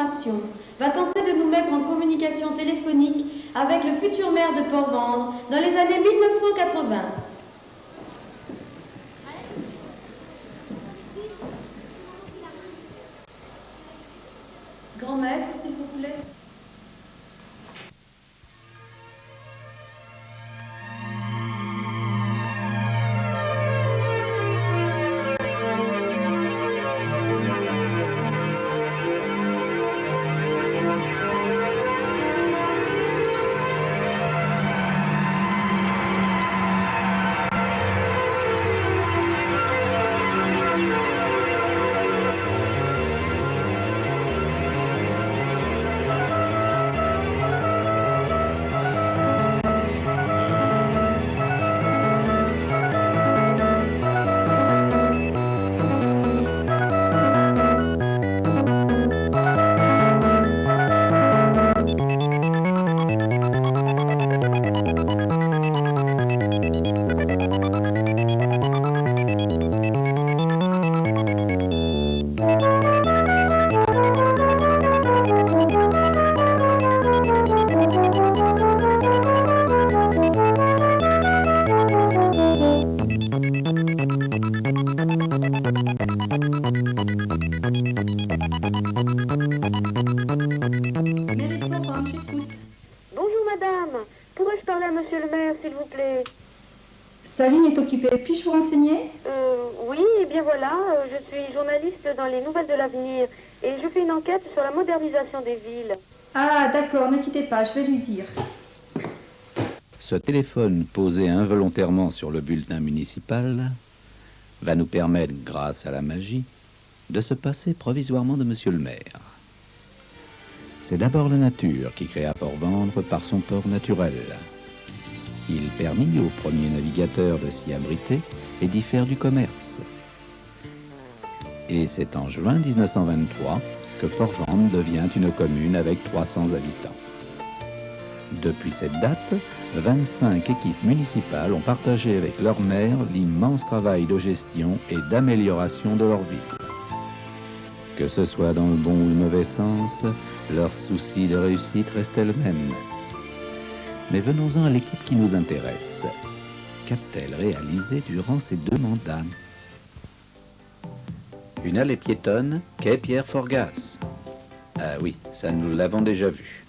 Restauration va tenter de nous mettre en communication téléphonique avec le futur maire de Port-Vendre dans les années 1980. Grand maître, s'il vous plaît. Sa ligne est occupée. Puis-je vous renseigner? Oui, eh bien voilà, je suis journaliste dans les Nouvelles de l'Avenir et je fais une enquête sur la modernisation des villes. Ah, d'accord, ne quittez pas, je vais lui dire. Ce téléphone posé involontairement sur le bulletin municipal va nous permettre, grâce à la magie, de se passer provisoirement de monsieur le maire. C'est d'abord la nature qui créa Port-Vendre par son port naturel. Il permit aux premiers navigateurs de s'y abriter et d'y faire du commerce. Et c'est en juin 1923 que Port-Vendre devient une commune avec 300 habitants. Depuis cette date, 25 équipes municipales ont partagé avec leur maire l'immense travail de gestion et d'amélioration de leur ville. Que ce soit dans le bon ou le mauvais sens, leur souci de réussite restait le même. Mais venons-en à l'équipe qui nous intéresse. Qu'a-t-elle réalisé durant ces 2 mandats? Une allée piétonne, quai Pierre Forgas. Ah oui, ça nous l'avons déjà vu.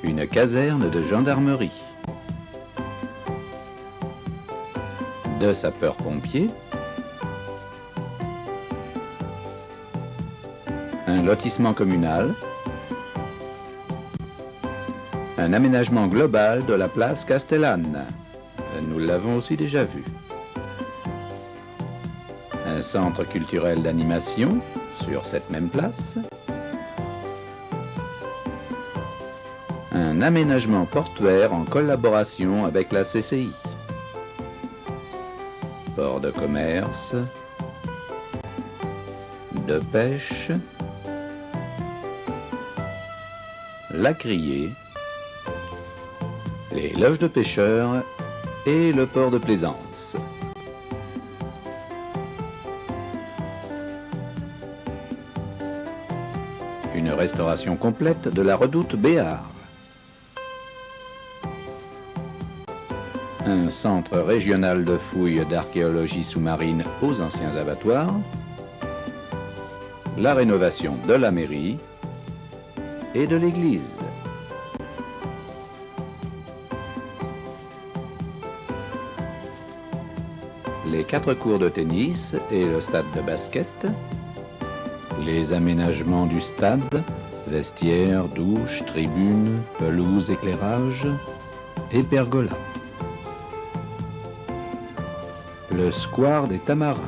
Une caserne de gendarmerie. 2 sapeurs-pompiers. Un lotissement communal. Un aménagement global de la place Castellane. Nous l'avons aussi déjà vu. Un centre culturel d'animation sur cette même place. Un aménagement portuaire en collaboration avec la CCI. Port de commerce, de pêche, la criée, les loges de pêcheurs et le port de plaisance. Une restauration complète de la redoute Béard. Un centre régional de fouilles d'archéologie sous-marine aux anciens abattoirs. La rénovation de la mairie et de l'église. Les 4 cours de tennis et le stade de basket, les aménagements du stade, vestiaires, douches, tribunes, pelouse, éclairage et pergola. Le square des Tamarins.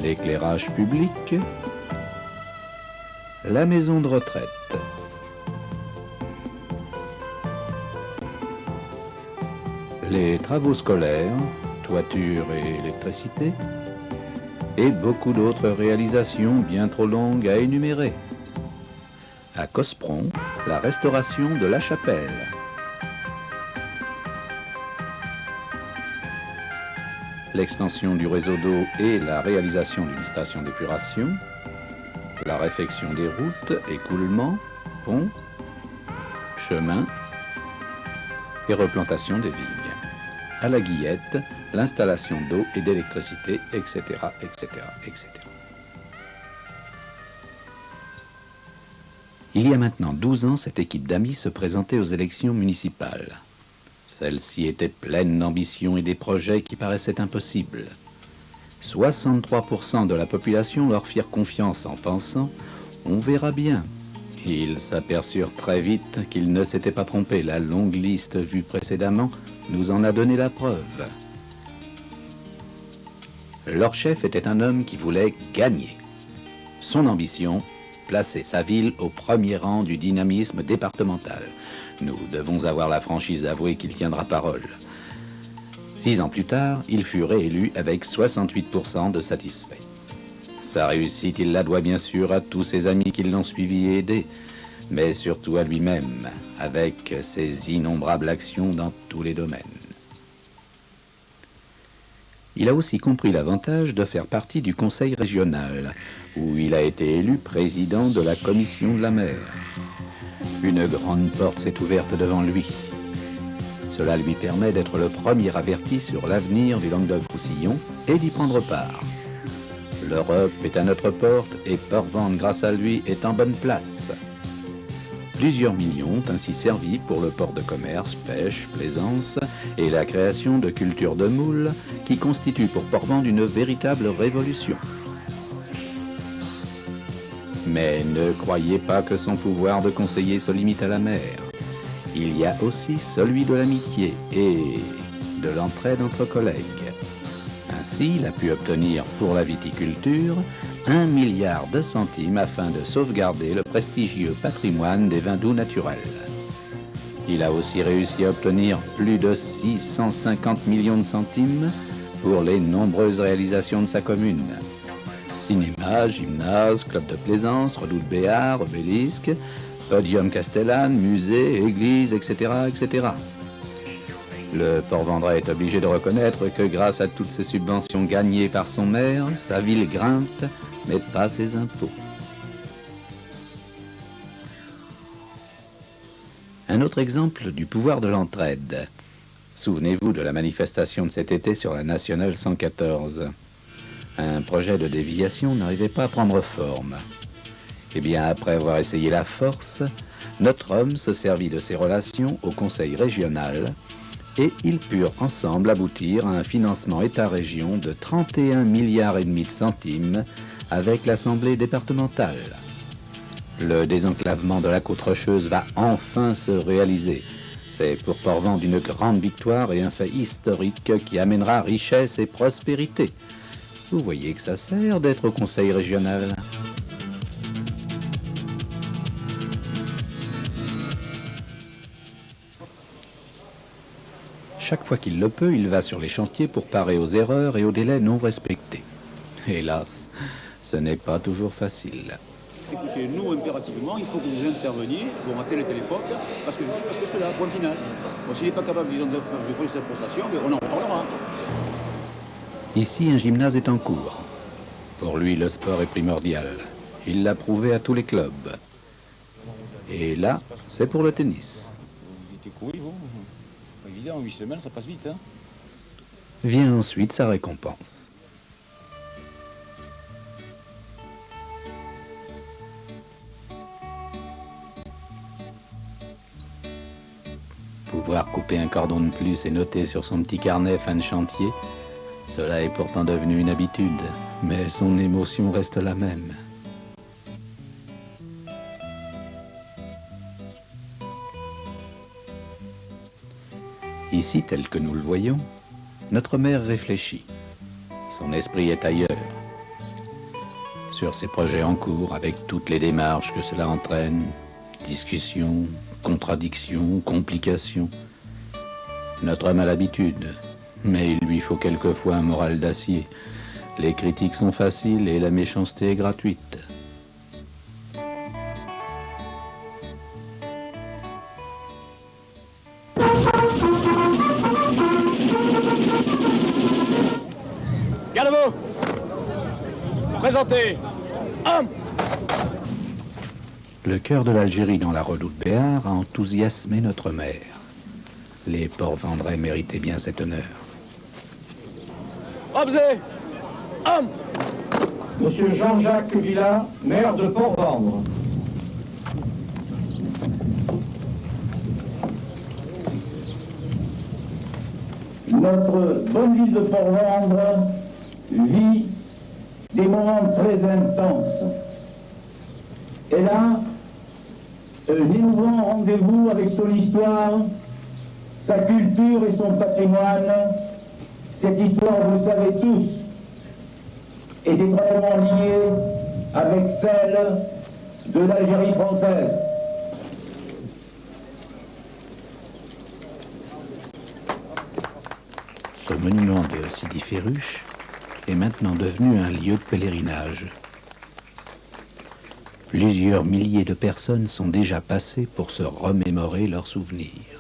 L'éclairage public, la maison de retraite. Les travaux scolaires, toiture et électricité, et beaucoup d'autres réalisations bien trop longues à énumérer. À Cospron, la restauration de la chapelle. l'extension du réseau d'eau et la réalisation d'une station d'épuration, la réfection des routes, écoulements, ponts, chemins et replantation des vignes. À la Guillette, l'installation d'eau et d'électricité, etc., etc., etc. Il y a maintenant 12 ans, cette équipe d'amis se présentait aux élections municipales. Celle-ci était pleine d'ambition et des projets qui paraissaient impossibles. 63% de la population leur firent confiance en pensant « on verra bien ». Ils s'aperçurent très vite qu'ils ne s'étaient pas trompés. La longue liste vue précédemment nous en a donné la preuve. Leur chef était un homme qui voulait gagner. Son ambition, placer sa ville au premier rang du dynamisme départemental. Nous devons avoir la franchise d'avouer qu'il tiendra parole. 6 ans plus tard, il fut réélu avec 68% de satisfaits. Sa réussite, il la doit bien sûr à tous ses amis qui l'ont suivi et aidé, mais surtout à lui-même, avec ses innombrables actions dans tous les domaines. Il a aussi compris l'avantage de faire partie du conseil régional, où il a été élu président de la commission de la mer. Une grande porte s'est ouverte devant lui. Cela lui permet d'être le premier averti sur l'avenir du Languedoc-Roussillon et d'y prendre part. L'Europe est à notre porte et Port-Ventre, grâce à lui, est en bonne place. Plusieurs millions ont ainsi servi pour le port de commerce, pêche, plaisance et la création de cultures de moules qui constituent pour Port-Ventre une véritable révolution. Mais ne croyez pas que son pouvoir de conseiller se limite à la mer. Il y a aussi celui de l'amitié et de l'entraide entre collègues. Ainsi, il a pu obtenir pour la viticulture 1 milliard de centimes afin de sauvegarder le prestigieux patrimoine des vins doux naturels. Il a aussi réussi à obtenir plus de 650 millions de centimes pour les nombreuses réalisations de sa commune. Cinéma, gymnase, club de plaisance, redoute Béard, obélisque, podium Castellane, musée, église, etc., etc. Le Port-Vendrais est obligé de reconnaître que grâce à toutes ces subventions gagnées par son maire, sa ville grimpe, mais pas ses impôts. Un autre exemple du pouvoir de l'entraide. Souvenez-vous de la manifestation de cet été sur la Nationale 114. Un projet de déviation n'arrivait pas à prendre forme. Eh bien, après avoir essayé la force, notre homme se servit de ses relations au conseil régional et ils purent ensemble aboutir à un financement État-région de 31,5 milliards de centimes avec l'Assemblée départementale. Le désenclavement de la côte rocheuse va enfin se réaliser. C'est pour Port-Ventre une grande victoire et un fait historique qui amènera richesse et prospérité. Vous voyez que ça sert d'être au conseil régional. Chaque fois qu'il le peut, il va sur les chantiers pour parer aux erreurs et aux délais non respectés. Hélas, ce n'est pas toujours facile. Écoutez, nous, impérativement, il faut que vous interveniez, bon, à telle et telle époque, parce que c'est là, point final. Bon, s'il n'est pas capable, disons, de faire cette prestation, mais on en reparlera. Ici, un gymnase est en cours. Pour lui, le sport est primordial. Il l'a prouvé à tous les clubs. Et là, c'est pour le tennis. Vous étiez couru, vous? Évidemment, 8 semaines, ça passe vite, hein. Vient ensuite sa récompense. Pouvoir couper un cordon de plus et noter sur son petit carnet fin de chantier, cela est pourtant devenu une habitude, mais son émotion reste la même. Ici, tel que nous le voyons, notre maire réfléchit. Son esprit est ailleurs. Sur ses projets en cours, avec toutes les démarches que cela entraîne, discussions, contradictions, complications. Notre homme a l'habitude, mais il lui faut quelquefois un moral d'acier. Les critiques sont faciles et la méchanceté est gratuite. Bien debout. Présentez. Homme. Le cœur de l'Algérie dans la redoute Béar a enthousiasmé notre maire. Les Port-Vendrais méritaient bien cet honneur. Objet. Homme. Monsieur Jean-Jacques Villa, maire de Port-Vendre. Notre bonne ville de Port-Vendre vit des moments très intenses. Elle a un émouvant rendez-vous avec son histoire, sa culture et son patrimoine. Cette histoire, vous le savez tous, est étroitement liée avec celle de l'Algérie française. Ce monument de Sidi Ferruche est maintenant devenu un lieu de pèlerinage. Plusieurs milliers de personnes sont déjà passées pour se remémorer leurs souvenirs.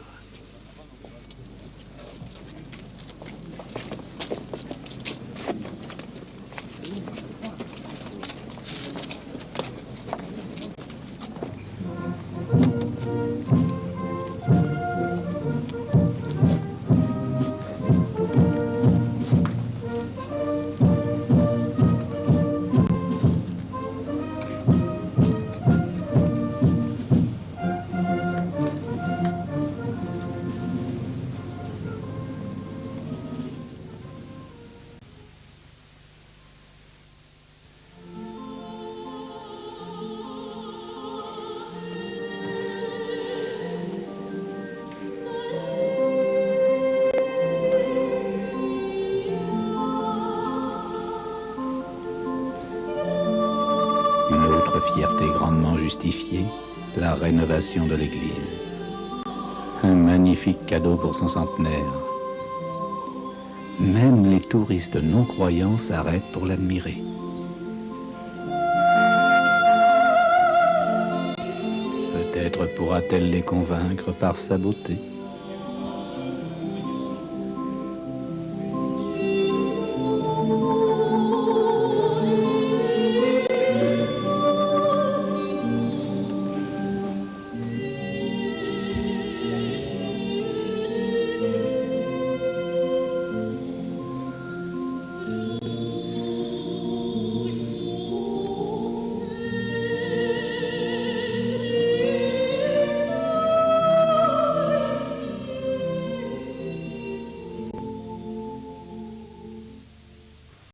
Fierté grandement justifiée, la rénovation de l'église. Un magnifique cadeau pour son centenaire. Même les touristes non-croyants s'arrêtent pour l'admirer. Peut-être pourra-t-elle les convaincre par sa beauté.